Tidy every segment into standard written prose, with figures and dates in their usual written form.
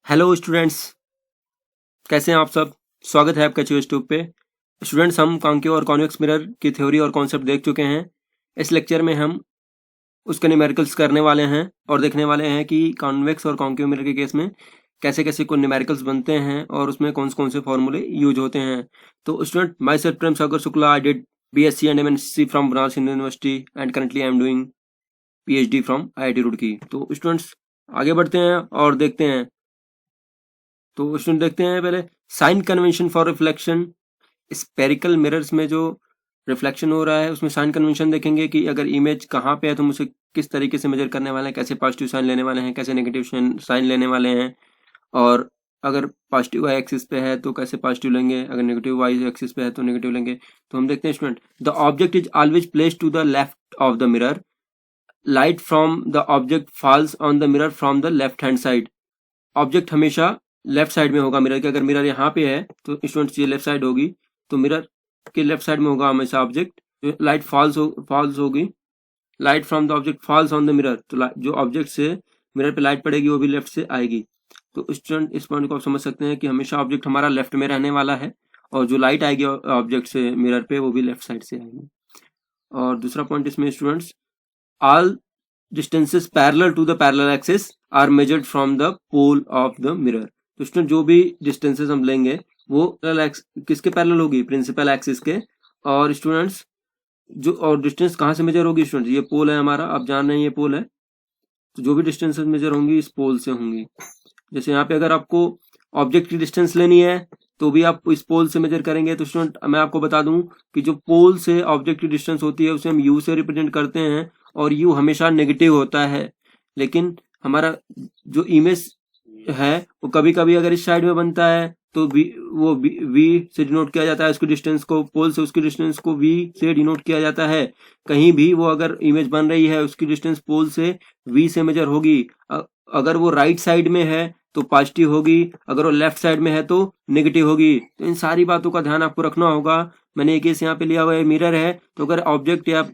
Hello students, कैसे हैं आप सब। स्वागत है आपका यूट्यूब पे। स्टूडेंट्स, हम कॉन्केव और कॉन्वेक्स मिरर की थ्योरी और कॉन्सेप्ट देख चुके हैं। इस लेक्चर में हम उसके न्यूमेरिकल्स करने वाले हैं और देखने वाले हैं कि कॉन्वेक्स और कॉन्केव मिरर के केस में कैसे कैसे कोई न्यूमेरिकल्स बनते हैं और उसमें कौन से फॉर्मूले यूज होते हैं। तो student, my self Prem Sagar Shukla, I did BSc and MSc from Banaras Hindu university and currently I am doing PhD from IIT Roorkee. तो स्टूडेंट्स, आगे बढ़ते हैं और देखते हैं। तो स्टूडेंट, देखते हैं पहले sign convention for reflection. Spherical mirrors में जो रिफ्लेक्शन हो रहा है उसमें साइन कन्वेंशन देखेंगे कि अगर इमेज कहाँ पे है तो हम उसे किस तरीके से मेजर करने वाले हैं, कैसे पॉजिटिव साइन लेने वाले हैं, कैसे नेगेटिव साइन लेने वाले हैं, और अगर पॉजिटिव वाई एक्सिस पे है तो कैसे पॉजिटिव लेंगे, अगर नेगेटिव वाई एक्सिस पे है तो नेगेटिव लेंगे। तो हम देखते हैं student, the object is always placed to the left of the mirror, light from the object falls on the mirror from the left hand side. Object हमेशा लेफ्ट साइड में होगा मिरर के। अगर मिरर यहाँ पे है तो स्टूडेंट्स ये लेफ्ट साइड होगी, तो मिरर के लेफ्ट साइड में होगा हमेशा ऑब्जेक्ट। जो लाइट फॉल्स होगी, light from the object falls on the mirror, तो जो ऑब्जेक्ट से मिरर पे लाइट पड़ेगी वो भी लेफ्ट से आएगी। तो स्टूडेंट, इस पॉइंट को आप समझ सकते हैं कि हमेशा ऑब्जेक्ट हमारा लेफ्ट में रहने वाला है और जो लाइट आएगी ऑब्जेक्ट से मिरर पे वो भी लेफ्ट साइड से आएगी। और दूसरा पॉइंट इसमें students, all distances parallel to the parallel axis are measured from the pole of the mirror. तो स्टूडेंट, जो भी डिस्टेंसेस हम लेंगे वो किसके पैरेलल होगी, प्रिंसिपल एक्सिस के। और स्टूडेंट्स, जो और डिस्टेंस कहाँ से मेजर होगी स्टूडेंट्स, ये पोल है हमारा, आप जान रहे हैं ये पोल है, तो जो भी डिस्टेंसेस मेजर होंगी इस पोल से होंगी। जैसे यहाँ पे अगर आपको ऑब्जेक्ट की डिस्टेंस लेनी है तो भी आप इस पोल से मेजर करेंगे। तो स्टूडेंट, मैं आपको बता दूं कि जो पोल से ऑब्जेक्ट की डिस्टेंस होती है उसे हम यू से रिप्रेजेंट करते हैं और यू हमेशा नेगेटिव होता है। लेकिन हमारा जो इमेज है वो कभी कभी अगर इस साइड में बनता है तो वी से डिनोट किया जाता है, उसकी डिस्टेंस को पोल से उसकी डिस्टेंस को वी से डिनोट किया जाता है। कहीं भी वो अगर इमेज बन रही है उसकी डिस्टेंस पोल से वी से मेजर होगी। अगर वो राइट साइड में है तो पॉजिटिव होगी, अगर वो लेफ्ट साइड में है तो नेगेटिव होगी। तो इन सारी बातों का ध्यान आपको रखना होगा। मैंने एक केस यहाँ पे लिया हुआ है, मिरर है, तो अगर ऑब्जेक्ट या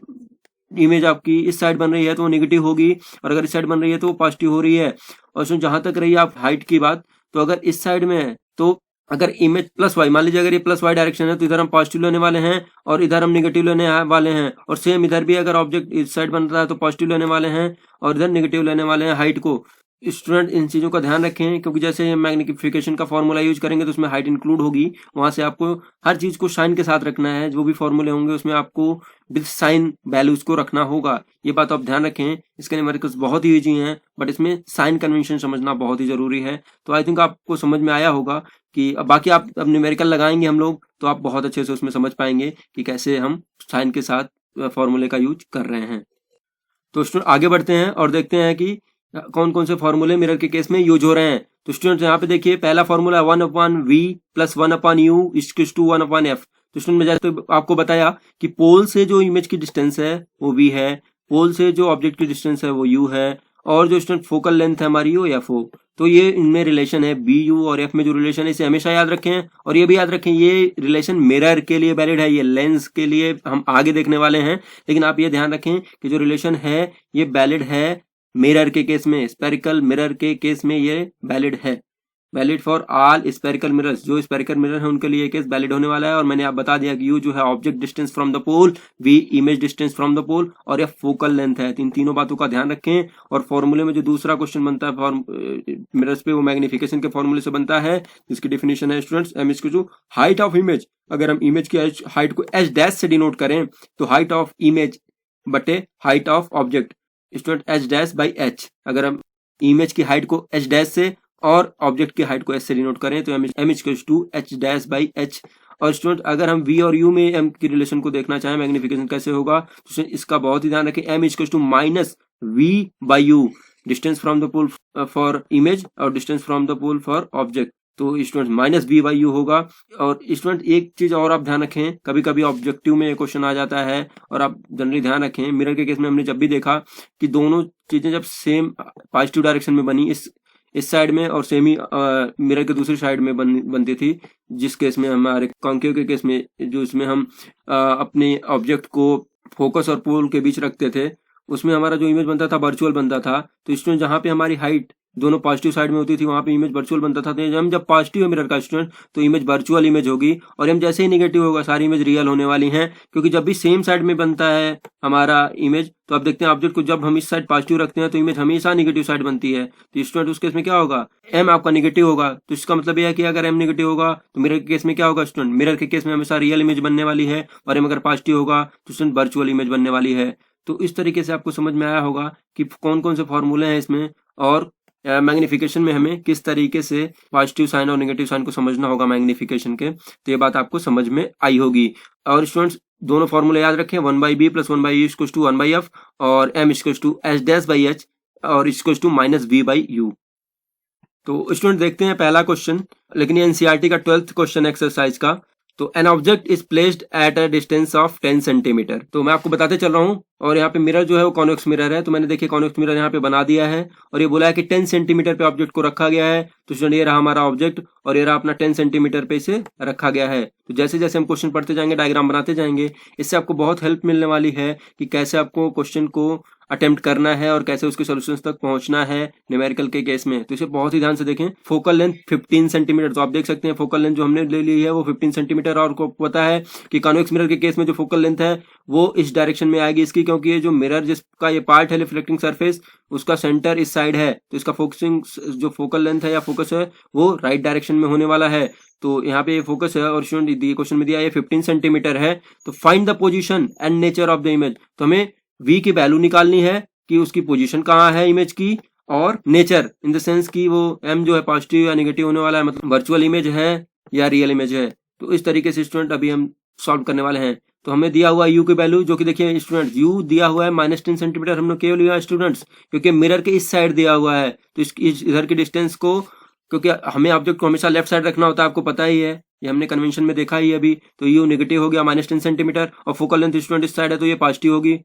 इमेज आपकी इस साइड बन रही है तो वो नेगेटिव होगी और अगर इस साइड बन रही है तो वो पॉजिटिव हो रही है। और जहां तक रही आप हाइट की बात, तो अगर इस साइड में है तो अगर इमेज प्लस वाई, मान लीजिए अगर ये प्लस वाई डायरेक्शन है तो इधर हम पॉजिटिव लेने वाले हैं और इधर हम नेगेटिव लेने वाले हैं। और सेम इधर भी अगर ऑब्जेक्ट इस साइड बन रहा है तो पॉजिटिव लेने वाले हैं और इधर नेगेटिव लेने वाले हैं हाइट को। स्टूडेंट, इन चीजों का ध्यान रखें क्योंकि जैसे मैग्निफिकेशन का फॉर्मूला यूज करेंगे तो उसमें हाइट इंक्लूड होगी। वहां से आपको हर चीज को साइन के साथ रखना है, जो भी फॉर्मूले होंगे उसमें आपको विद साइन वैल्यूज को रखना होगा। ये बात आप ध्यान रखें। इसके न्यूमेरिकल्स बहुत ही इजी हैं बट इसमें साइन कन्वेंशन समझना बहुत ही जरूरी है। तो आई थिंक आपको समझ में आया होगा कि अब बाकी आप अब न्यूमेरिकल लगाएंगे हम लोग तो आप बहुत अच्छे से उसमें समझ पाएंगे कि कैसे हम साइन के साथ फॉर्मूले का यूज कर रहे हैं। तो स्टूडेंट, आगे बढ़ते हैं और देखते हैं कि कौन कौन से फॉर्मूले मिरर के केस में यूज हो रहे हैं। तो स्टूडेंट, यहाँ पे देखिए पहला फॉर्मूला 1/v + 1/u = 1/f। तो स्टूडेंट, मैं जैसे तो आपको बताया कि पोल से जो इमेज की डिस्टेंस है वो v है, पोल से जो ऑब्जेक्ट की डिस्टेंस है वो u है, और जो स्टूडेंट फोकल लेंथ है हमारी वो f हो। तो ये इनमें रिलेशन है, bu और f में जो रिलेशन है इसे हमेशा याद रखें। और ये भी याद रखें ये रिलेशन मिरर के लिए वैलिड है, ये लेंस के लिए हम आगे देखने वाले हैं। लेकिन आप ये ध्यान रखें कि जो रिलेशन है ये वैलिड है मिरर के केस में, स्पेरिकल मिरर के केस में ये वैलिड है, valid for all spherical mirrors. जो स्पेरिकल मिरर है उनके लिए ये केस वैलिड होने वाला है। और मैंने आप बता दिया कि यू जो है object distance from the pole, v image distance from the pole, और ये फोकल लेंथ है। इन तीनों बातों का ध्यान रखें। और फॉर्मूले में जो दूसरा क्वेश्चन बनता है मिरर्स पे वो मैग्निफिकेशन के फॉर्मूले से बनता है, जिसकी डेफिनेशन है students m = height of image. अगर हम इमेज की हाइट को h' से डिनोट करें तो हाइट ऑफ इमेज बटे height of object, student h'/h। अगर हम इमेज की हाइट को h' से और ऑब्जेक्ट की हाइट को s से डिनोट करें तो m = h'/h। और स्टूडेंट, अगर हम v और u में m की रिलेशन को देखना चाहें मैग्निफिकेशन कैसे होगा तो इसका बहुत ही ध्यान रखें। m = -v/u, distance from the pole for image और distance from the pole for object. तो स्टूडेंट -v/u होगा। और स्टूडेंट, एक चीज और आप ध्यान रखें, कभी कभी ऑब्जेक्टिव में क्वेश्चन आ जाता है और आप जनरली ध्यान रखें, मिरर के केस में हमने जब भी देखा कि दोनों चीजें जब सेम पॉजिटिव डायरेक्शन में बनी इस साइड में और सेम ही मिरर के दूसरी साइड में बनती थी, जिस केस में हमारे कॉन्केव के केस में जो इसमें हम अपने ऑब्जेक्ट को फोकस और पोल के बीच रखते थे, उसमें हमारा जो इमेज बनता था वर्चुअल बनता था। तो इसमें जहां पे हमारी हाइट दोनों पॉजिटिव साइड में होती थी, वहां पे इमेज वर्चुअल बनता था। तो हम जब पॉजिटिव है मिरर का स्टूडेंट तो इमेज वर्चुअल इमेज होगी, और हम जैसे ही नेगेटिव होगा सारी इमेज रियल होने वाली हैं, क्योंकि जब भी सेम साइड में बनता है हमारा इमेज, तो आप देखते हैं ऑब्जेक्ट को जब हम इस साइड पॉजिटिव रखते हैं तो इमेज हमेशा नेगेटिव साइड बनती है। तो स्टूडेंट उस केस में क्या होगा, एम आपका नेगेटिव होगा, तो इसका मतलब यह है कि अगर एम नेगेटिव होगा तो मिरर के केस में क्या होगा स्टूडेंट, मिरर के केस में हमेशा रियल इमेज बनने वाली है, और एम अगर पॉजिटिव होगा तो स्टूडेंट वर्चुअल इमेज बनने वाली है। तो इस तरीके से आपको समझ में आया होगा कि कौन कौन से फॉर्मूले हैं इसमें, और मैग्निफिकेशन में हमें किस तरीके से पॉजिटिव साइन और नेगेटिव साइन को समझना होगा मैग्निफिकेशन के। तो ये बात आपको समझ में आई होगी। और स्टूडेंट्स दोनों फॉर्मूले याद रखें, 1/b + 1/u equals to 1/f, और m इक्वल्स टू h' और इक्वल्स टू -v/u। तो स्टूडेंट देखते हैं पहला क्वेश्चन, लेकिन ये एनसीईआरटी का 12th क्वेश्चन एक्सरसाइज का। तो an object is placed at a distance of 10 centimetre. तो मैं आपको बताते चल रहा हूँ, और यहाँ पे मिरर जो है वो कॉन्वेक्स मिरर है। तो मैंने देखिए कॉन्वेक्स मिरर यहाँ पे बना दिया है, और ये बोला है कि 10 सेंटीमीटर पे ऑब्जेक्ट को रखा गया है। तो स्टूडेंट ये रहा हमारा ऑब्जेक्ट, और ये रहा अपना 10 सेंटीमीटर पे इसे रखा गया है। तो जैसे जैसे हम क्वेश्चन पढ़ते जाएंगे, डायग्राम बनाते जाएंगे, इससे आपको बहुत हेल्प मिलने वाली है कि कैसे आपको क्वेश्चन को अटेम्प्ट करना है और कैसे उसके सॉल्यूशंस तक पहुंचना है न्यूमेरिकल के केस में। तो इसे बहुत ही ध्यान से देखें। फोकल लेंथ 15 सेंटीमीटर, तो आप देख सकते हैं फोकल लेंथ जो हमने ले ली है वो 15 सेंटीमीटर, और आपको पता है कि कॉन्वेक्स मिरर के केस में जो फोकल लेंथ है वो इस डायरेक्शन में आएगी इसकी, क्योंकि ये जो मिरर जिसका ये पार्ट है रिफ्लेक्टिंग सरफेस, उसका सेंटर इस साइड है, तो इसका फोकसिंग जो फोकल लेंथ है या फोकस है वो राइट डायरेक्शन में होने वाला है। तो यहाँ पे ये फोकस है, और स्टूडेंट क्वेश्चन में दिया है 15 सेंटीमीटर है। तो find the position and nature of the image. तो हमें v की वैल्यू निकालनी है कि उसकी पोजीशन कहाँ है इमेज की, और नेचर इन द सेंस कि वो m जो है पॉजिटिव या नेगेटिव होने वाला है, मतलब वर्चुअल इमेज है या रियल इमेज है। तो इस तरीके से स्टूडेंट अभी हम सॉल्व करने वाले हैं। तो हमें दिया हुआ u की वैल्यू, जो कि देखिए स्टूडेंट u दिया हुआ है -10 सेंटीमीटर, हमने क्यों लिया स्टूडेंट्स, क्योंकि मिरर के इस साइड दिया हुआ है। तो इधर की डिस्टेंस को, क्योंकि हमें ऑब्जेक्ट को हमेशा लेफ्ट साइड रखना होता है, आपको पता ही है, ये हमने कन्वेंशन में देखा ही अभी। तो u नेगेटिव हो गया -10 सेंटीमीटर, और फोकल लेंथ स्टूडेंट इस साइड है तो ये पॉजिटिव होगी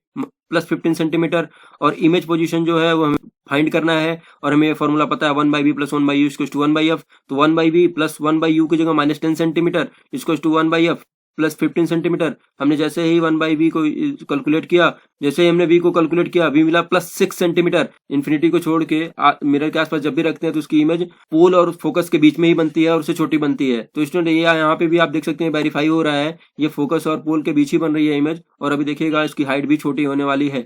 +15 सेंटीमीटर। और इमेज पोजीशन जो है वो हमें फाइंड करना है, और हमें फॉर्मूला पता है 1/b + 1/u equals to 1/f। तो 1/b + 1/u की जगह -10 centimetre equals to 1/f + 15 centimetre. हमने जैसे ही 1/v को कैलकुलेट किया, जैसे ही हमने v को कैलकुलेट किया, v मिला +6 सेंटीमीटर। इन्फिनिटी को छोड़ के मिरर के आसपास जब भी रखते हैं तो उसकी इमेज पोल और फोकस के बीच में ही बनती है, और उससे छोटी बनती है। तो स्टूडेंट ये यहाँ पे भी आप देख सकते हैं वेरीफाई हो रहा है, ये फोकस और पोल के बीच ही बन रही है इमेज, और अभी देखिएगा इसकी हाइट भी छोटी होने वाली है।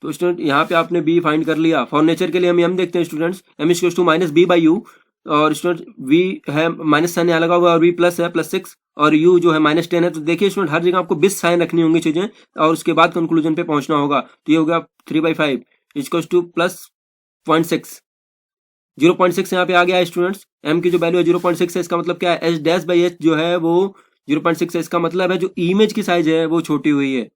तो स्टूडेंट यहाँ पे आपने b फाइंड कर लिया। फॉर नेचर के लिए हम देखते हैं students, m equals to -b/u, और स्टूडेंट v है माइनस साइन यहाँ लगा हुआ है, और v प्लस है +6, और u जो है -10 है। तो देखिए स्टूडेंट हर जगह आपको बिस साइन रखनी होंगी चीजें, और उसके बाद कंक्लूजन पे पहुंचना होगा। तो ये हो गया 3/5 इक्वल्स टू +0.6, 0.6 यहाँ पे आ गया है स्टूडेंट्स। m की जो वैल्यू है 0.6 है, इसका मतलब क्या है, h'/h जो है वो 0.6 है। इसका मतलब है जो इमेज की साइज है वो छोटी हुई है,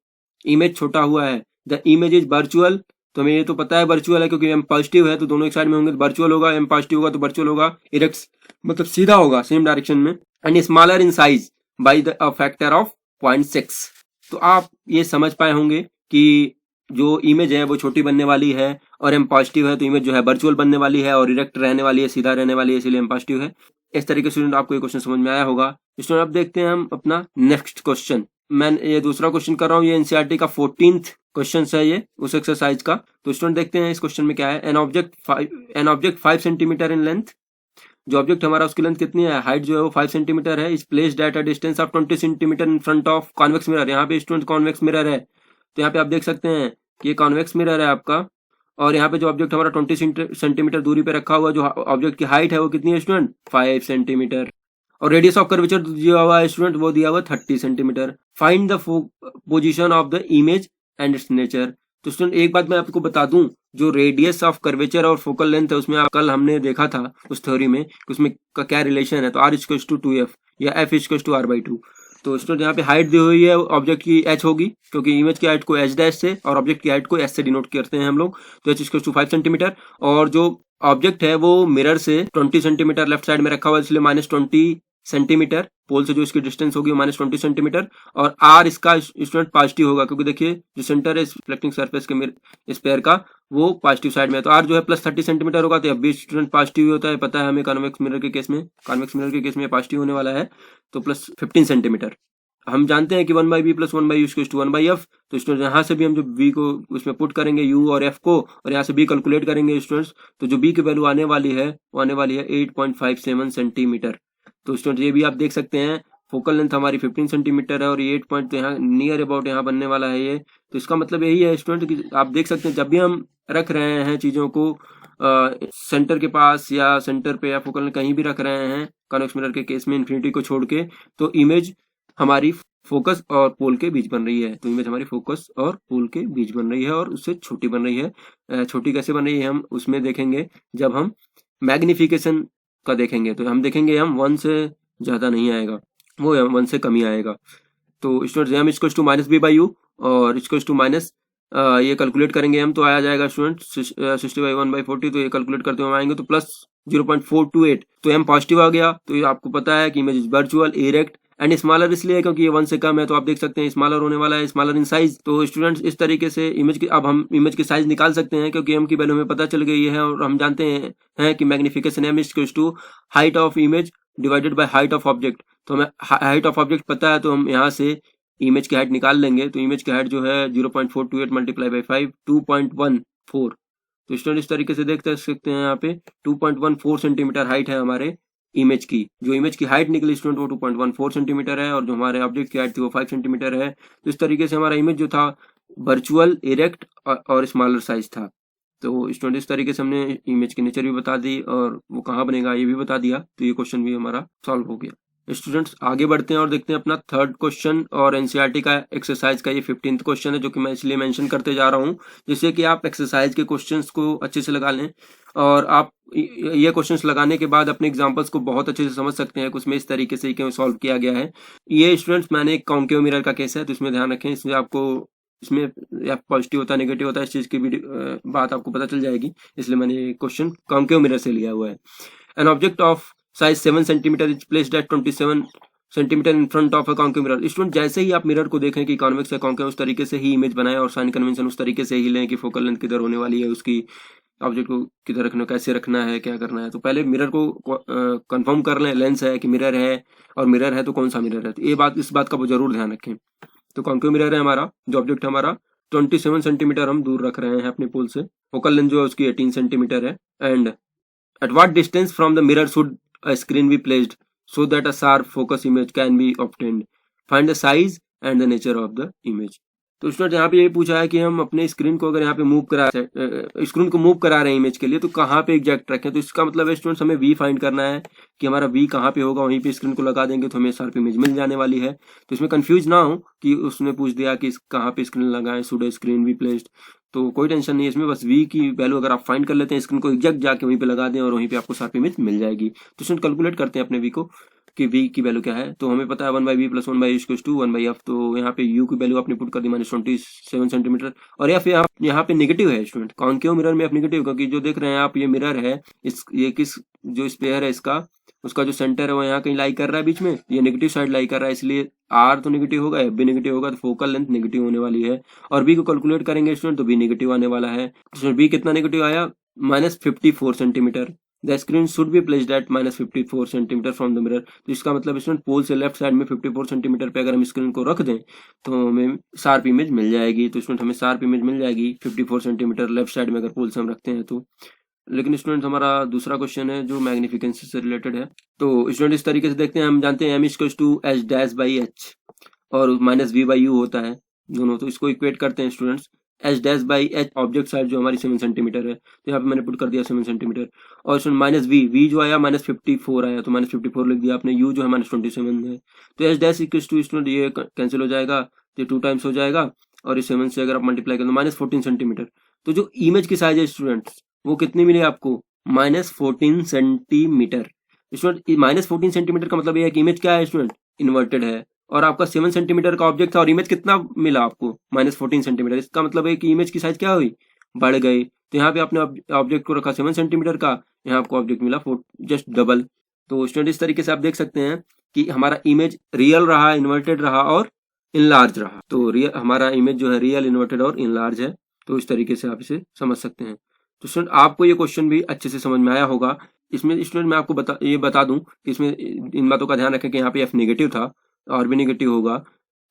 इमेज छोटा हुआ है। द इमेज इज वर्चुअल, तो हमें ये तो पता है वर्चुअल है, क्योंकि m पॉजिटिव है तो दोनों एक साइड में होंगे तो वर्चुअल होगा, m पॉजिटिव होगा तो वर्चुअल होगा, इरेक्ट मतलब सीधा होगा सेम डायरेक्शन में, and smaller in size by the factor of 0.6। तो आप ये समझ पाए होंगे कि जो इमेज है वो छोटी बनने वाली है, और m पॉजिटिव है तो इमेज जो है वर्चुअल बनने वाली है, और इरेक्ट रहने वाली है, सीधा रहने वाली है, इसलिए m पॉजिटिव है। इस तरीके से स्टूडेंट आपको ये क्वेश्चन समझ में आया होगा। स्टूडेंट अब देखते हैं हम अपना नेक्स्ट क्वेश्चन। मैं ये दूसरा क्वेश्चन कर रहा हूँ, ये एनसीईआरटी का 14th क्वेश्चन है ये उस एक्सरसाइज का। तो स्टूडेंट देखते हैं इस क्वेश्चन में क्या है। An object 5 centimetre in length, जो ऑब्जेक्ट हमारा उसकी लेंथ कितनी है, हाइट जो है वो 5 सेंटीमीटर है, is placed at a distance of 20 centimetre in front of convex mirror. यहाँ पे स्टूडेंट कॉन्वेक्स मिरर है, तो यहाँ पे आप देख सकते हैं कि ये कॉन्वेक्स मिरर है आपका, और यहाँ पे जो ऑब्जेक्ट हमारा 20 सेंटीमीटर दूरी पे रखा हुआ, जो ऑब्जेक्ट की हाइट है वो कितनी है स्टूडेंट, 5 सेंटीमीटर, और रेडियस ऑफ कर्वेचर दिया हुआ है स्टूडेंट, वो दिया हुआ 30 centimetre. Find the position of the image and it's nature. तो स्टूडेंट एक बात मैं आपको बता दूं, जो रेडियस ऑफ कर्वेचर और फोकल लेंथ है उसमें कल हमने देखा था उस थ्योरी में कि उसमें का क्या रिलेशन है। तो r इक्वल्स टू 2f या f इक्वल्स टू r/2। तो स्टूडेंट यहाँ पे हाइट दी हुई है ऑब्जेक्ट की h होगी, क्योंकि इमेज की हाइट को h' से और ऑब्जेक्ट की हाइट को s से डिनोट करते हैं हम लोग। तो h इक्वल्स टू 5 सेंटीमीटर, और जो ऑब्जेक्ट है वो मिरर से 20 सेंटीमीटर लेफ्ट साइड में रखा हुआ है, इसलिए -20 सेंटीमीटर, पोल से जो इसकी डिस्टेंस होगी -20 सेंटीमीटर, और r इसका स्टूडेंट पॉजिटिव होगा, क्योंकि देखिए जो सेंटर है रिफ्लेक्टिंग सरफेस के स्पेयर का वो पॉजिटिव साइड में है। तो r जो है +30 सेंटीमीटर होगा, तो अब भी स्टूडेंट पॉजिटिव होता है, पता है हमें कॉन्वेक्स मिरर के केस में पॉजिटिव होने वाला है, तो +15 सेंटीमीटर। हम जानते हैं कि 1/b plus 1/u equals to 1/f। तो स्टूडेंट यहाँ से भी हम जो b को उसमें पुट करेंगे u और f को, और यहाँ से b कैलकुलेट करेंगे स्टूडेंट्स, तो जो b की वैल्यू आने वाली है वो आने वाली है 8.57 सेंटीमीटर। तो स्टूडेंट ये भी आप देख सकते हैं, फोकल लेंथ हमारी 15 सेंटीमीटर है और ये 8 पॉइंट तो यहाँ नियर अबाउट यहाँ बनने वाला है ये। तो इसका मतलब यही है स्टूडेंट कि आप देख सकते हैं जब भी हम रख रहे हैं चीज़ों को सेंटर के पास या सेंटर पे या फोकल कहीं भी रख रहे हैं कॉन्वेक्स मिरर के केस में इन्फिनिटी को छोड़ के, तो इमेज हमारी फोकस और पोल के बीच बन रही है। तो इमेज हमारी फोकस और पोल के बीच बन रही है और उससे छोटी बन रही है। छोटी कैसे बन रही है हम उसमें देखेंगे जब हम मैग्निफिकेशन का देखेंगे। तो हम देखेंगे हम 1 से ज़्यादा नहीं आएगा, वो 1 से कम ही आएगा। तो student m equals to minus v by u और इक्वल्स टू माइनस ये कैलकुलेट करेंगे हम तो आया जाएगा स्टूडेंट 60/1/40। तो ये कैलकुलेट करते हुए आएंगे तो प्लस 0.428। तो m पॉजिटिव आ गया। तो ये आपको पता है कि image is virtual, erect and smaller इसलिए क्योंकि ये 1 से कम है। तो आप देख सकते हैं स्मॉलर होने वाला है, स्मॉलर इन साइज। तो स्टूडेंट्स इस तरीके से इमेज की अब हम इमेज की साइज निकाल सकते हैं क्योंकि m की वैल्यू हमें पता चल गई है और हम जानते हैं कि magnification m equals to height of image divided by height of object. तो हमें हाइट ऑफ ऑब्जेक्ट पता है तो हम यहाँ से इमेज की हाइट निकाल लेंगे। तो इमेज की हाइट जो है 0.428 मल्टीप्लाई बाई 5 2.14। तो स्टूडेंट इस तरीके से देख सकते हैं यहाँ पे 2.14 सेंटीमीटर हाइट है हमारे इमेज की। जो इमेज की हाइट निकली स्टूडेंट वो 2.14 सेंटीमीटर है और जो हमारे ऑब्जेक्ट की हाइट थी वो 5 सेंटीमीटर है। तो इस तरीके से हमारा इमेज जो था वर्चुअल, इरेक्ट और स्मॉलर साइज था। तो स्टूडेंट इस तरीके से हमने इमेज की नेचर भी बता दी और वो कहाँ बनेगा ये भी बता दिया। तो ये क्वेश्चन भी हमारा सॉल्व हो गया। स्टूडेंट्स आगे बढ़ते हैं और देखते हैं अपना थर्ड क्वेश्चन और एनसीईआरटी का एक्सरसाइज का ये 15th क्वेश्चन है जो कि मैं इसलिए मेंशन करते जा रहा हूँ जिससे कि आप एक्सरसाइज के क्वेश्चंस को अच्छे से लगा लें और आप ये क्वेश्चंस लगाने के बाद अपने एग्जांपल्स को बहुत अच्छे से समझ सकते हैं कि उसमें इस तरीके से क्यों सॉल्व किया गया है। ये स्टूडेंट्स मैंने एक कॉन्केव मिरर का केस है तो इसमें ध्यान रखें, इसमें आपको इसमें या पॉजिटिव होता है नेगेटिव होता है इस चीज की भी बात आपको पता चल जाएगी, इसलिए मैंने ये क्वेश्चन कॉन्केव मिरर से लिया हुआ है। An object of size 7 centimetre is placed at 27 centimetre in front of a concave mirror. Student जैसे ही आप मिरर को देखें कि कॉन्वेक्स है कॉन्केव उस तरीके से ही इमेज बनाएं और साइन कन्वेंशन उस तरीके से ही लें कि फोकल लेंथ किधर होने वाली है, उसकी ऑब्जेक्ट को किधर रखना, कैसे रखना है, क्या करना है। तो पहले मिरर को कंफर्म कर लें लेंस है कि मिरर है, और मिरर है तो कौन सा मिरर है। तो ये बात इस बात का जरूर ध्यान रखें। तो कॉन्केव मिरर है हमारा, जो ऑब्जेक्ट हमारा 27 सेंटीमीटर हम दूर रख रहे हैं अपने पोल से, फोकल लेंथ जो है उसकी 18 सेंटीमीटर है। And at what distance from the mirror should a screen be placed so that a sharp focus image can be obtained, find the size and the nature of the image। तो student यहाँ पे ये पूछा है कि हम अपने screen को अगर यहाँ पे मूव करा स्क्रीन को मूव करा रहे हैं इमेज के लिए तो कहाँ पे एग्जैक्ट रखें। तो इसका मतलब है स्टूडेंट्स हमें वी फाइंड करना है कि हमारा वी कहाँ पे होगा, वहीं पे स्क्रीन को लगा देंगे तो हमें शार्प इमेज मिल जाने वाली है। तो इसमें कंफ्यूज ना हो कि उसने पूछ दिया कि कहाँ पे स्क्रीन लगाएं, शुड स्क्रीन बी प्लेस्ड। तो कोई टेंशन नहीं है इसमें, बस वी की वैल्यू अगर आप फाइंड कर लेते हैं स्क्रीन को एग्जैक्ट जाके वहीं पे लगा दें और वहीं पे आपको शार्प इमेज मिल जाएगी। तो स्टूडेंट कैलकुलेट करते हैं अपने वी को कि v की वैल्यू क्या है। तो हमें पता है 1/b plus 1/u equals to 1/f। तो यहाँ पे u की वैल्यू आपने पुट कर दी -27 सेंटीमीटर और f यहाँ पे नेगेटिव है स्टूडेंट, कॉन्केव मिरर में f नेगेटिव, क्योंकि जो देख रहे हैं आप ये मिरर है ये किस जो स्पेयर है इसका उसका जो सेंटर है वो यहाँ कहीं लाई कर रहा है बीच में, ये नेगेटिव साइड लाई कर रहा है, इसलिए r तो नेगेटिव होगा, f भी नेगेटिव होगा, तो फोकल लेंथ नेगेटिव होने वाली है। और b को कैलकुलेट करेंगे स्टूडेंट तो b नेगेटिव आने वाला है। b कितना नेगेटिव आया -54 centimetre. The screen should be placed at -54 centimetre from the mirror. तो इसका मतलब स्टूडेंट पोल से लेफ्ट साइड में 54 सेंटीमीटर पे अगर हम स्क्रीन को रख दें तो हमें शार्प इमेज मिल जाएगी। तो स्टूडेंट हमें शार्प इमेज मिल जाएगी 54 सेंटीमीटर लेफ्ट साइड में अगर पोल से हम रखते हैं तो। लेकिन स्टूडेंट हमारा दूसरा क्वेश्चन है जो मैग्निफिकेंस से रिलेटेड है। तो स्टूडेंट इस तरीके से देखते हैं, हम जानते हैं m equals to h dash by h और -v/u होता है दोनों। तो इसको इक्वेट करते हैं students, h dash by h object side जो हमारी 7 सेंटीमीटर है, तो यहाँ पे मैंने पुट कर दिया 7 सेंटीमीटर। और स्टूडेंट -v जो आया -54 आया तो -54 लिख दिया आपने, u जो है -27 है। तो h dash equals to student ये कैंसिल हो जाएगा, ये 2 टाइम्स हो जाएगा और इस 7 से अगर आप मल्टीप्लाई करें तो -14 सेंटीमीटर। तो जो इमेज की साइज है स्टूडेंट्स वो कितनी मिली आपको, -14 सेंटीमीटर। स्टूडेंट -14 सेंटीमीटर का मतलब ये है कि इमेज क्या है स्टूडेंट, इन्वर्टेड है, और आपका 7 सेंटीमीटर का ऑब्जेक्ट था और इमेज कितना मिला आपको, -14 सेंटीमीटर। इसका मतलब है कि इमेज की साइज क्या हुई, बढ़ गई। तो यहाँ पे आपने ऑब्जेक्ट को रखा 7 सेंटीमीटर का, यहाँ आपको ऑब्जेक्ट मिला जस्ट डबल। तो स्टूडेंट इस तरीके से आप देख सकते हैं कि हमारा इमेज रियल रहा, इन्वर्टेड रहा और इनलार्ज रहा। तो हमारा इमेज जो है रियल, इन्वर्टेड और इनलार्ज है। तो इस तरीके से आप इसे समझ सकते हैं। तो स्टूडेंट आपको ये क्वेश्चन भी अच्छे से समझ में आया होगा। इसमें स्टूडेंट मैं आपको बता दूं कि इसमें इन बातों का ध्यान रखें कि यहाँ पे f नेगेटिव था और भी नेगेटिव होगा।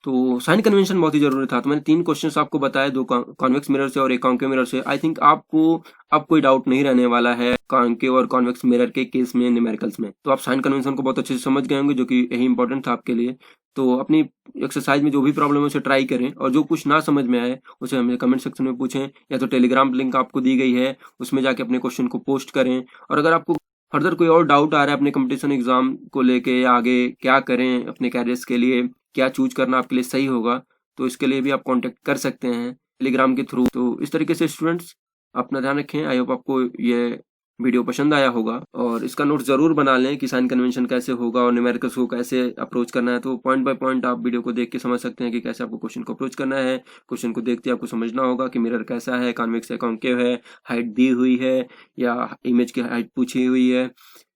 तो साइन कन्वेंशन बहुत ही जरूरी था। तो मैंने 3 क्वेश्चंस आपको बताए, 2 कॉन्वेक्स मिरर से और 1 कॉन्केव मिरर से। आई थिंक आपको अब कोई डाउट नहीं रहने वाला है कॉन्केव और कॉन्वेक्स मिरर के केस में, न्यूमेरिकल्स में। तो आप साइन कन्वेंशन को बहुत अच्छे से समझ गए होंगे, जो कि यही इंपॉर्टेंट था आपके लिए। तो अपनी एक्सरसाइज में जो भी प्रॉब्लम है उसे ट्राई करें, और जो कुछ ना समझ में आए उसे हमें कमेंट सेक्शन में पूछें, या तो टेलीग्राम लिंक आपको दी गई है उसमें जाके अपने क्वेश्चन को पोस्ट करें। और अगर आपको फर्दर कोई और डाउट आ रहा है अपने कंपटीशन एग्जाम को लेके, या आगे क्या करें अपने कैरियर्स के लिए, क्या चूज करना आपके लिए सही होगा, तो इसके लिए भी आप कांटेक्ट कर सकते हैं टेलीग्राम के थ्रू। तो इस तरीके से स्टूडेंट्स अपना ध्यान रखें। आई होप आपको ये वीडियो पसंद आया होगा, और इसका नोट जरूर बना लें कि साइन कन्वेंशन कैसे होगा और न्यूमेरिकल्स को कैसे अप्रोच करना है। तो पॉइंट बाय पॉइंट आप वीडियो को देख के समझ सकते हैं कि कैसे आपको क्वेश्चन को अप्रोच करना है। क्वेश्चन को देखते आपको समझना होगा कि मिरर कैसा है, कॉन्वेक्स है, कॉन्केव है, हाइट दी हुई है या इमेज की हाइट पूछी हुई है,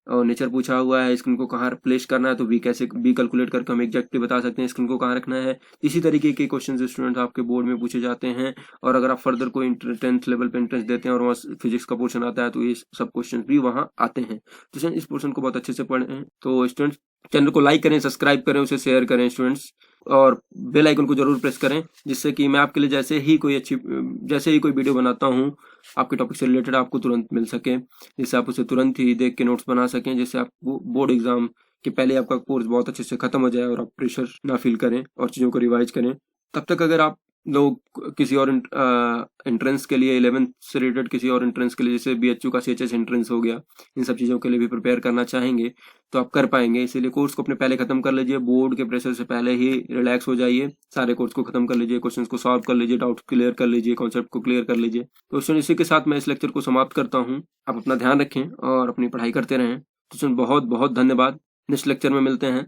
और नेचर पूछा हुआ है, स्क्रीन को कहाँ प्लेस करना है, तो बी कैलकुलेट करके हम एग्जैक्टली बता सकते हैं स्क्रीन को कहाँ रखना है। इसी तरीके के क्वेश्चन स्टूडेंट आपके बोर्ड में पूछे जाते हैं। और अगर आप फर्दर कोई 10th लेवल पे एंट्रेंस देते हैं और वहाँ फिजिक्स का पोर्शन आता है, तो ये सब क्वेश्चन भी वहाँ आते हैं। तो इस पोर्शन को बहुत अच्छे से पढ़ें। तो स्टूडेंट्स चैनल को लाइक करें, सब्सक्राइब करें, उसे शेयर करें स्टूडेंट्स, और बेल आइकन को जरूर प्रेस करें, जिससे कि मैं आपके लिए जैसे ही कोई वीडियो बनाता हूँ आपके टॉपिक से रिलेटेड आपको तुरंत मिल सके, जिससे आप उसे तुरंत ही देख के नोट्स बना सकें, जिससे आप बोर्ड एग्जाम के पहले आपका कोर्स बहुत अच्छे से खत्म हो जाए और आप प्रेशर ना फील करें और चीज़ों को रिवाइज करें। तब तक अगर आप लोग किसी और एंट्रेंस के लिए 11th से रिलेटेड किसी और एंट्रेंस के लिए, जैसे BHU का CHS एंट्रेंस हो गया, इन सब चीज़ों के लिए भी प्रिपेयर करना चाहेंगे तो आप कर पाएंगे। इसीलिए कोर्स को अपने पहले खत्म कर लीजिए, बोर्ड के प्रेशर से पहले ही रिलैक्स हो जाइए, सारे कोर्स को खत्म कर लीजिए, क्वेश्चन को सॉल्व कर लीजिए, डाउट क्लियर कर लीजिए, कॉन्सेप्ट को क्लियर कर लीजिए। तो इसी के साथ मैं इस लेक्चर को समाप्त करता हूँ। आप अपना ध्यान रखें और अपनी पढ़ाई करते रहें। तो बहुत बहुत धन्यवाद। नेक्स्ट लेक्चर में मिलते हैं।